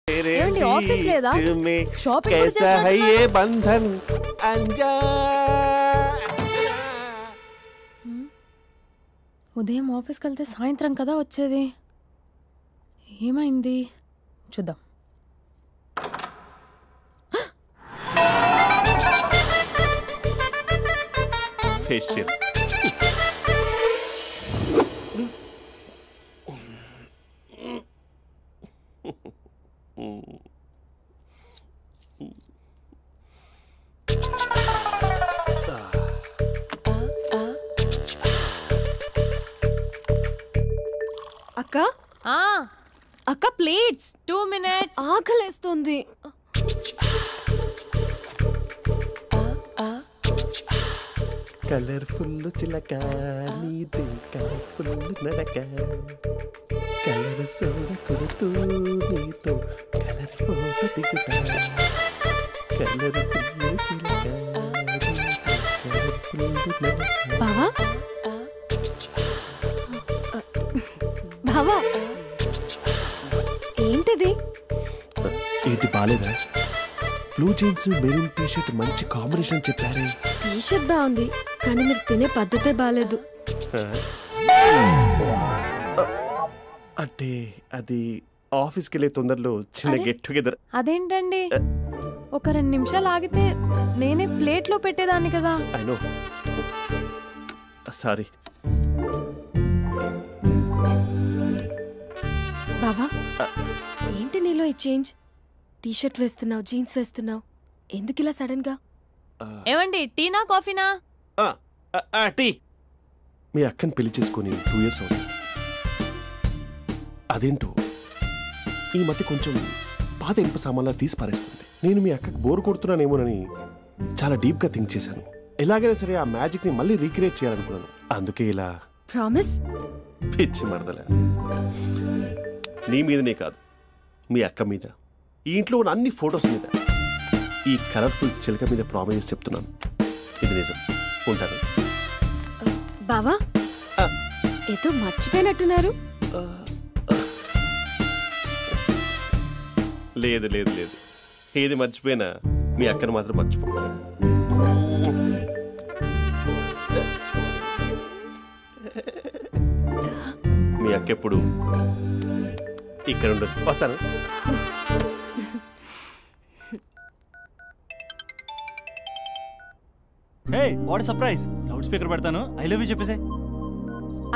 ఏమండి ఆఫీస్ లేదా? షాపింగ్ कैसा है ये बंधन ఉదయం ఆఫీస్కి వెళ్తే సాయంత్రం కదా వచ్చేది. ఏమైంది చూద్దాం. फेशियल అక్క అక్క ప్లేట్స్ 2 minutes. ఆకలేస్తుంది. కలర్ఫుల్ చిలక నీది కలర్ఫుల్ నడక కలర్ సోడ కొడుతూ నీతో కలర్ ఫోటో దిగుతా కలర్ఫుల్ చిలక బావా బావా ఏంటిది? ఏంటి బాలేదా? Blue jeans maroon T shirt మంచి కాంబినేషన్ చెప్పారే. టీ షర్ట్ బాగుంది కానీ మీరు తినే పద్ధతే బాలేదు. అంటే అది ఆఫీస్కి వెళ్ళే తొందరలో చిన్న గెట్ టుగెదర్. అదేంటండి ఒక 2 నిమిషాలు ఆగితే నేనే ప్లేట్లో పెట్టేదాన్ని కదా. I know sorry. బావా ఏంటి నీలో ఈ చేంజ్? టీ షర్ట్ వేస్తున్నావు, జీన్స్ వేస్తున్నావు, ఎందుకు ఇలా సడన్ గా? ఏమండి టీనా కాఫీనా? టీ. మీ అక్కని పెళ్లి చేసుకుని 2 years అవుతుంది. అదేంటో ఈ మధ్య కొంచెం పాత ఇనుప సామాన్లా తీసి పారేస్తుంది. నేను మీ అక్కకి బోర్ కొడుతున్నానేమోనని చాలా డీప్ గా థింక్ చేశాను. ఎలాగైనా సరే ఆ మ్యాజిక్ ని మళ్ళీ రీక్రియేట్ చేయాలనుకున్నాను. అందుకే ఇలా. ప్రామిస్? పిచ్చి మరదల, నీ మీదనే కాదు మీ అక్క మీద, ఈ ఇంట్లో ఉన్న అన్ని ఫొటోస్ మీద, ఈ కలర్ఫుల్ చిలక మీద ప్రామిస్ చెప్తున్నాను. ఇది నిజం. ఉంటాను. బావా ఏదో మర్చిపోయినట్టున్నారు. లేదు లేదు లేదు, ఏది మర్చిపోయినా మీ అక్కను మాత్రం మర్చిపో. మీ అక్క ఎప్పుడు ఇక్కడ ఉండదు. వస్తాను. Hey what surprise. Loud speaker పెడతాను, ఐ లవ్ యూ చెప్పేసే.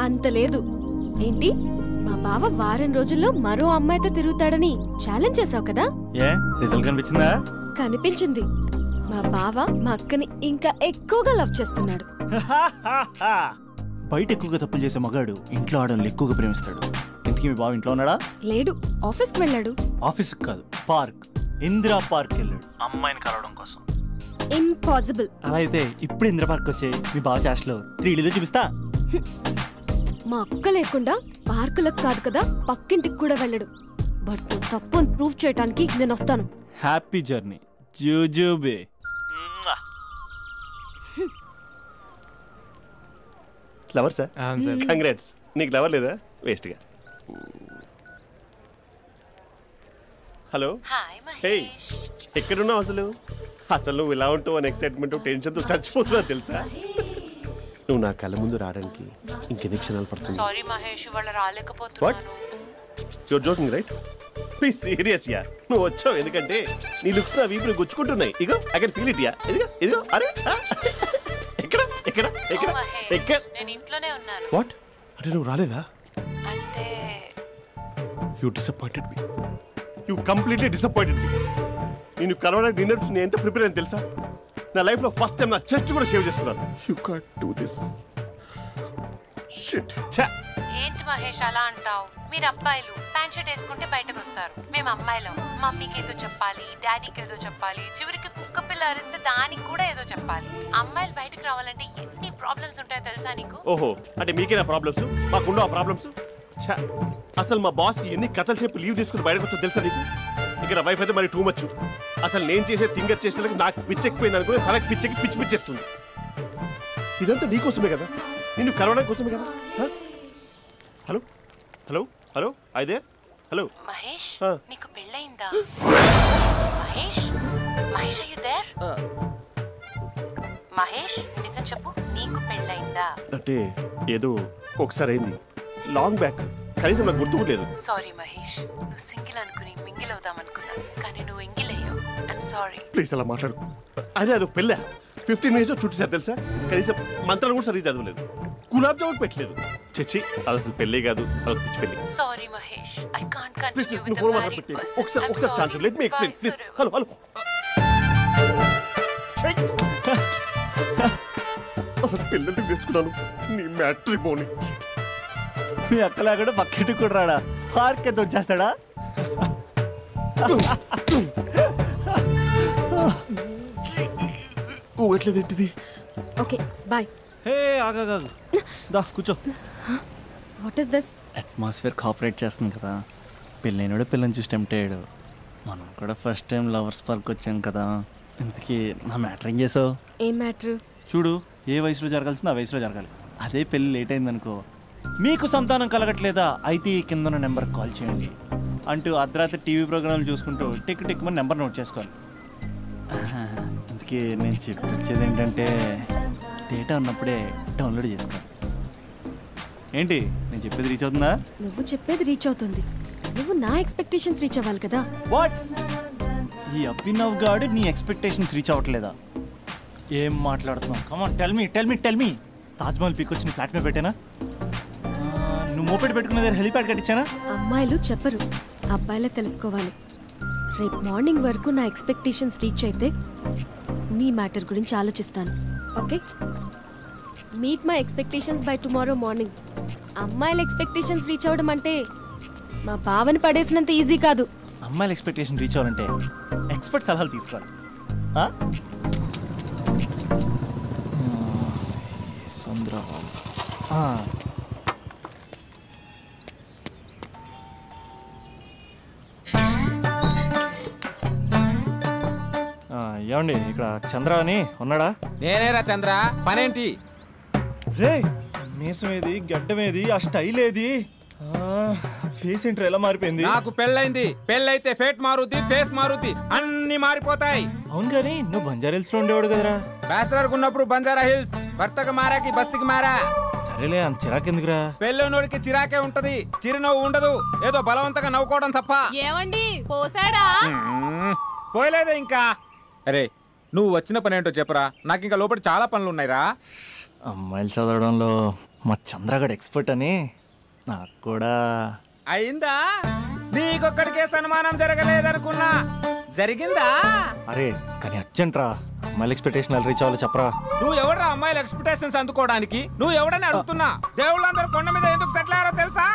అంత లేదు. ఏంటి మా బావ వారం రోజుల్లో మరో అమ్మాయితో తిరుగుతాడని ఛాలెంజ్ చేసావు కదా? ఏ రిజల్ట్ కనిపించిందా? కనిపించింది. మా బావ మా అక్కని ఇంకా ఎక్కువగా లవ్ చేస్తున్నాడు. బయట ఎక్కువగా తప్పులు చేసే మగాడు ఇంట్లో ఆడవాళ్ళు ఎక్కువగా ప్రేమిస్తాడు. ఇంతకీ మీ బావ ఇంట్లో ఉన్నాడా? లేడు, ఆఫీస్కి వెళ్ళాడు. ఆఫీస్కి కాదు, పార్క్, ఇందిరా పార్క్ వెళ్ళాడు అమ్మాయిని కలవడం కోసం. ఇంపాసిబుల్. అలా అయితే ఇప్పుడు ఇందిరా పార్క్ వచ్చే మీ బావ చాష్లో 3Dలో చూపిస్తా. మా అక్క లేకుండా పార్కులకు కాదు కదా పక్కింటికి కూడా వెళ్ళడు. బట్ తప్పు అని ప్రూవ్ చేయడానికి నేను వస్తాను. హ్యాపీ జర్నీ జూజూబే. Lover sir? కంగ్రాట్స్. నీకు లవర్ లేదా? వేస్ట్గా. హలో. హే, ఎక్కడున్నావు అసలు? అసలు నువ్వు ఇలా ఉంటావు అని ఎక్సైట్మెంట్ టెన్షన్తో చచ్చిపోతున్నా తెలుసా? నువ్వు నా కళ్ళ ముందు రావడానికి ఇంకెన్ని క్షణాలు పడుతుంది? సారీ మహేష్, వాళ్ళు రాలేకపోతున్నాను. You're joking right? Please serious yeah. నువ్వు వచ్చావు ఎందుకంటే నీ లుక్స్ నా వీపుని గుచ్చుకుంటున్నాయి. ఇగో I can feel it yeah. ఇదిగో ఇదిగో. అరే ఎక్కడ ఎక్కడ ఎక్కడ ఎక్కడ? నేను ఇంట్లోనే ఉన్నాను. వాట్ అంటే నువ్వు రాలేదా? అంటే you disappointed me. You completely disappointed me. నేను కరోనా డిన్నర్స్ నేను ఎంత ప్రిపేర్ అని తెలుసా? నా లైఫ్లో ఫస్ట్ టైం నా చెస్ట్ కూడా షేవ్ చేసుకున్నాను. You can't do this. Shit. ఏంటి మహేష్ అలా అంటావు? మీరు అబ్బాయిలు ప్యాంట్ షర్ట్ వేసుకుంటే బయటకు వస్తారు. మేము అమ్మాయిలం మమ్మీకి ఏదో చెప్పాలి, డాడీకి ఏదో చెప్పాలి, చివరికి కుక్క పిల్ల అరిస్తే దానికి కూడా ఏదో చెప్పాలి. అమ్మాయిలు బయటకు రావాలంటే ఎన్ని ప్రాబ్లమ్స్ ఉంటాయో తెలుసా నీకు? ఓహో, అంటే మీకేనా ప్రాబ్లమ్స్? మాకుండా ఆ ప్రాబ్లమ్స్? అసలు మా బాస్కి ఎన్ని కథలు చెప్పి లీవ్ తీసుకుని బయటకు వచ్చా తెలుసా నీకు? ఇక్కడ వైఫ్ అయితే మరి టూ మచ్. అసలు నేను చేసే థింగర్ చేసేందుకు నాకు పిచ్చెక్కిపోయింది అనుకుని తనకి పిచ్చెక్కి పిచ్చి పిచ్చేస్తుంది. ఇదంతా నీకోసమే కదా, నిన్ను కరోనా కోసమే కదా. హలో హలో హలో, అయితే హలో మహేష్ ఆ. నీకు పెళ్ళయిందా? Mahesh Mahesh are you there? Mahesh నిజం చెప్పు, నీకు పెళ్ళయిందా? అంటే ఏదో ఒకసారి అయింది, లాంగ్ బ్యాక్, కనీసం నాకు గుర్తు కూడా లేదు. సారీ మహేష్, నువ్వు సింగిల్ అనుకుని మింగిల్ అవుదాం అనుకున్నా, కానీ నువ్వు ఎంగిల్ అయ్యావు. I'm sorry. ప్లీజ్ అలా మాట్లాడు. అదే అదొక పెళ్ళ 15 మినిట్స్ చుట్టేసారు తెలుసా. కనీసం మంత్రాలు కూడా సరిగ్గా చదవలేదు, గులాబ్ జామున్ పెట్టలేదు. చచ్చి అది అసలు పెళ్ళే కాదు, అదొక పిచ్చి పెళ్ళి. Sorry Mahesh, I can't please continue నువ్వు విత్ ఫోన్ ద మాట్లాడి మ్యారీడ్ పెట్టి పర్సన్. ఒకసారి chance let me explain please. Hello hello అసలు పిల్లల్ని తీసుకున్నాను నీ మ్యాట్రిమోని. మీ అక్కలాగా పక్కింటి కూడా రాడా, పార్క్ ఎంత వచ్చేస్తాడా? ఊగట్లేదేంటిది? Okay bye. హే ఆగా దా కూర్చో. What is this? Atmosphere cooperate చేస్తుంది కదా, పెళ్ళైనడు పిల్లని చూసి టెంప్ట్ అయ్యాడు. మనం కూడా ఫస్ట్ టైం లవర్స్ పార్క్ వచ్చాం కదా. ఇంతకీ నా మ్యాటర్ ఏం చేసావు? ఏం మ్యాటర్? చూడు, ఏ వయసులో జరగాల్సిందో ఆ వయసులో జరగాలి. అదే పెళ్ళి లేట్ అయిందనుకో, మీకు సంతానం కలగట్లేదా అయితే ఈ కింద నెంబర్కి కాల్ చేయండి అంటూ అర్ధరాత్రి టీవీ ప్రోగ్రాంలు చూసుకుంటూ టిక్ టిక్ మన నెంబర్ నోట్ చేసుకోవాలి. అందుకే నేను చెప్పొచ్చేది ఏంటంటే డేటా ఉన్నప్పుడే డౌన్లోడ్ చేసుకోవాలి. ఏంటి నేను చెప్పేది రీచ్ అవుతుందా? నువ్వు చెప్పేది రీచ్ అవుతుంది, నువ్వు నా ఎక్స్పెక్టేషన్స్ రీచ్ అవ్వాలి కదా. వాట్? ఈ అభినవ్ గాడు నీ ఎక్స్పెక్టేషన్స్ రీచ్ అవ్వట్లేదా? ఏం మాట్లాడుతున్నావు? Come on tell me Taj Mahal peak వచ్చి నీ ఫ్లాట్ మీద పెట్టానా? నువ్వు మోపెట్ పెట్టుకున్న దగ్గర హెలిప్యాడ్ కట్టించానా? అమ్మాయిలు చెప్పరు, అబ్బాయిలే తెలుసుకోవాలి. రేపు మార్నింగ్ వరకు నా ఎక్స్పెక్టేషన్స్ రీచ్ అయితే నీ మ్యాటర్ గురించి ఆలోచిస్తాను. Okay, meet my expectations by tomorrow morning. అమ్మాయిల ఎక్స్పెక్టేషన్స్ రీచ్ అవ్వడం అంటే మా బావని పడేసినంత ఈజీ కాదు. అమ్మాయిల ఎక్స్పెక్టేషన్ రీచ్ అవ్వాలంటే ఎక్స్పర్ట్ సలహాలు తీసుకోవాలి. ఏమండి ఇక్కడ చంద్ర అని ఉన్నాడా? నేనేరా చంద్ర, పనేంటి? రే మీసం ఏది, గడ్డం ఏది, ఆ స్టైల్ ఏది, ఫేస్ ఏంటర్ ఎలా మారిపోయింది? నాకు పెళ్ళైంది, పెళ్ళైతే ఫేట్ మారుద్ది, ఫేస్ మారుద్ది, అన్ని మారిపోతాయి. అవును కానీ నువ్వు బంజారా హిల్స్ లో ఉండేవాడు కదరా. బ్యాచిలర్ ఉన్నప్పుడు బంజారా హిల్స్, భర్తకు మారాకి బస్తికి మారా. సరేలే అంత చిరాకెందుకురా? పెళ్ళోనోడికి చిరాకే ఉంటది, చిరునవ్వు ఉండదు, ఏదో బలవంతంగా నవ్వుకోవడం తప్ప. ఏమండి పోసాడా? పోయలేదే ఇంకా. అరే నువ్వు వచ్చిన పని ఏంటో చెప్పరా, నాకు ఇంకా లోపల చాలా పనులు ఉన్నాయిరా. అమ్మాయిలు చదవడంలో మా చంద్రగడ్ ఎక్స్పర్ట్ అని నాకు కూడా అయిందా? నీకొక్కడికే సన్మానం జరగలేదనుకున్నా, జరిగిందా? అరే కానీ అర్జెంట్ రా, అమ్మాయిల ఎక్స్పెక్టేషన్ రీచ్ అవ్వాలో చెప్పరా. నువ్వు ఎవడ్రా అమ్మాయిల ఎక్స్పెక్టేషన్స్ అందుకోవడానికి? నువ్వు ఎవడని అడుగుతున్నా. దేవుళ్ళందరూ కొండ మీద ఎందుకు సెటిల్ అయ్యారో తెలుసా?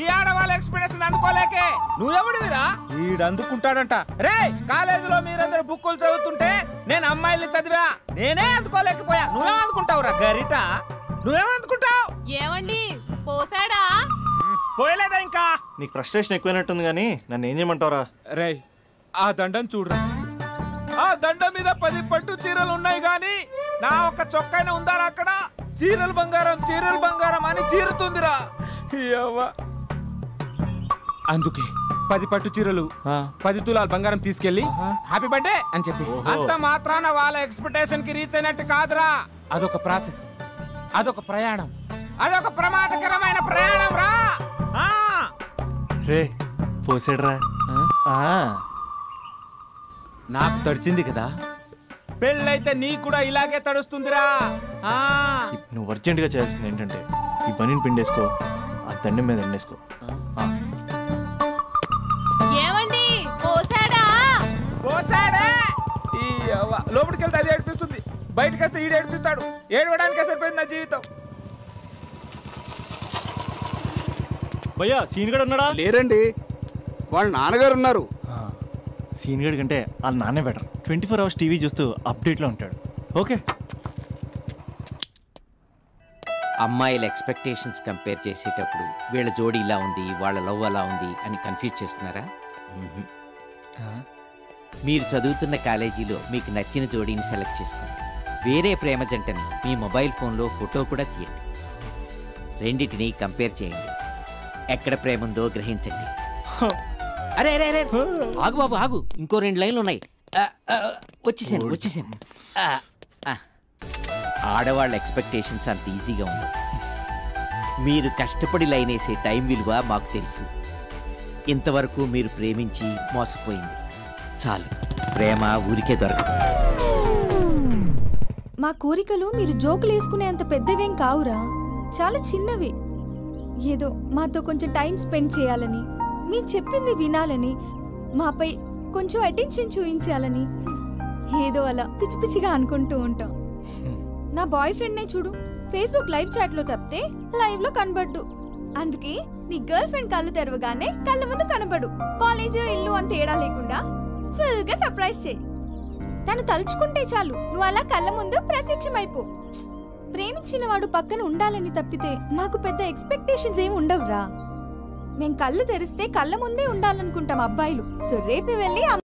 ఈ ఆడవాళ్ళ ఎక్స్పెక్టేషన్ అందుకోలేకే. నువ్వెవడివిరా? వీడు అందుకుంటాడంట. రే కాలేజీలో మీరందరూ బుక్కులు చదువుతుంటే నేను అమ్మాయిల్ని చదివా, నేనే అందుకోలేకపోయా. నువ్వేం అందుకుంటావురా గరిట? నువ్వేం అందుకుంటావు? ఏమండి పోసాడా? పోయలేదా ఇంకా? నీకు ఫ్రస్ట్రేషన్ ఎక్కువైనట్టుంది కానీ నన్ను ఏం చేయమంటావురా? రే ఆ దండం చూడరా, ఆ దండం మీద 10 పట్టు చీరలు ఉన్నాయి గాని నా ఒక్క చొక్కైనా ఉందారా అక్కడ? చీరలు బంగారం అని చీరుతుందిరా. అందుకే 10 పట్టు చీరలు 10 తులాల బంగారం తీసుకెళ్లి హ్యాపీ బర్త్డే అని చెప్పి. అంత మాత్రాన వాళ్ళ ఎక్స్పెక్టేషన్ కి రీచ్ అయినట్టు కాదురా. అదొక ప్రాసెస్, అదొక ప్రయాణం, అదొక ప్రమాదకరమైన ప్రయాణం రా. రే పోసాడురా. నాకు తడిచింది కదా, పెళ్ళైతే నీకు కూడా ఇలాగే తడుస్తుందిరా. నువ్వు అర్జెంటుగా చేయాల్సింది ఏంటంటే ఈ పనిని పిండేసుకో, ఆ దండం మీద ఎండేసుకో. ఏమండి పోసాడా? పోసాడే. ఈ లోపలికి వెళ్తే అది ఏడిపిస్తుంది, బయటకు వస్తే ఈడు ఏడిపిస్తాడు. ఏడవడానికే సరిపోయింది నా జీవితం. భయ్యా సీన్ గడ్ ఉన్నాడా? లేరండి, వాళ్ళ నాన్నగారు ఉన్నారు. సీన్ గడ్ కంటే వాళ్ళ నాన్నే బెటర్. 24 hours టీవీ చూస్తూ అప్డేట్లో ఉంటాడు. ఓకే, అమ్మాయిల ఎక్స్పెక్టేషన్స్ కంపేర్ చేసేటప్పుడు వీళ్ళ జోడి ఇలా ఉంది, వాళ్ళ లవ్ అలా ఉంది అని కన్ఫ్యూజ్ చేస్తున్నారా? మీరు చదువుతున్న కాలేజీలో మీకు నచ్చిన జోడీని సెలెక్ట్ చేసుకోండి. వేరే ప్రేమ జంటని మీ మొబైల్ ఫోన్లో ఫోటో కూడా తీయండి. రెండింటిని కంపేర్ చేయండి. ఎక్కడ ప్రేమ ఉందో గ్రహించండి. అరే అరే అరే ఆగు బాబు ఆగు, ఇంకో 2 లైన్లు ఉన్నాయి. వచ్చేసాను. ఆడవాళ్ళ ఎక్స్పెక్టేషన్స్ అంత ఈజీగా ఉండవు. మీరు కష్టపడి లైన్ వేసే టైం విలువ మాకు తెలుసు. ఇంతవరకు మీరు ప్రేమించి మోసపోయింది చాలు. ప్రేమ ఊరికే దొరకదు. మా కోరికలు మీరు జోకులు వేసుకునేంత పెద్దవేం కావురా, చాలా చిన్నవి. ఏదో మాతో కొంచెం టైం స్పెండ్ చేయాలని, మీ చెప్పింది వినాలని, మాపై కొంచెం అటెన్షన్ చూపించాలని ఏదో అలా పిచ్చి పిచ్చిగా అనుకుంటూ ఉంటాం. నా బాయ్ ఫ్రెండ్నే చూడు, ఫేస్బుక్ లైవ్ చాట్లో తప్పితే లైవ్ లో కనబడ్డు. అందుకే నీ గర్ల్ ఫ్రెండ్ కళ్ళు తెరవగానే కళ్ళ ముందు కనబడు. కాలేజ్ ఇల్లు అని తేడా లేకుండా ఫుల్ గా సర్ప్రైజ్ చేయి. తను తలుచుకుంటే చాలు నువ్వు అలా కళ్ళ ముందు ప్రత్యక్షమైపో. ప్రేమించిన వాడు పక్కన ఉండాలని తప్పితే మాకు పెద్ద ఎక్స్పెక్టేషన్స్ ఏమి ఉండవురా. మేం కళ్ళు తెరిస్తే కళ్ళ ముందే ఉండాలనుకుంటాం అబ్బాయిలు. సో రేపు వెళ్ళి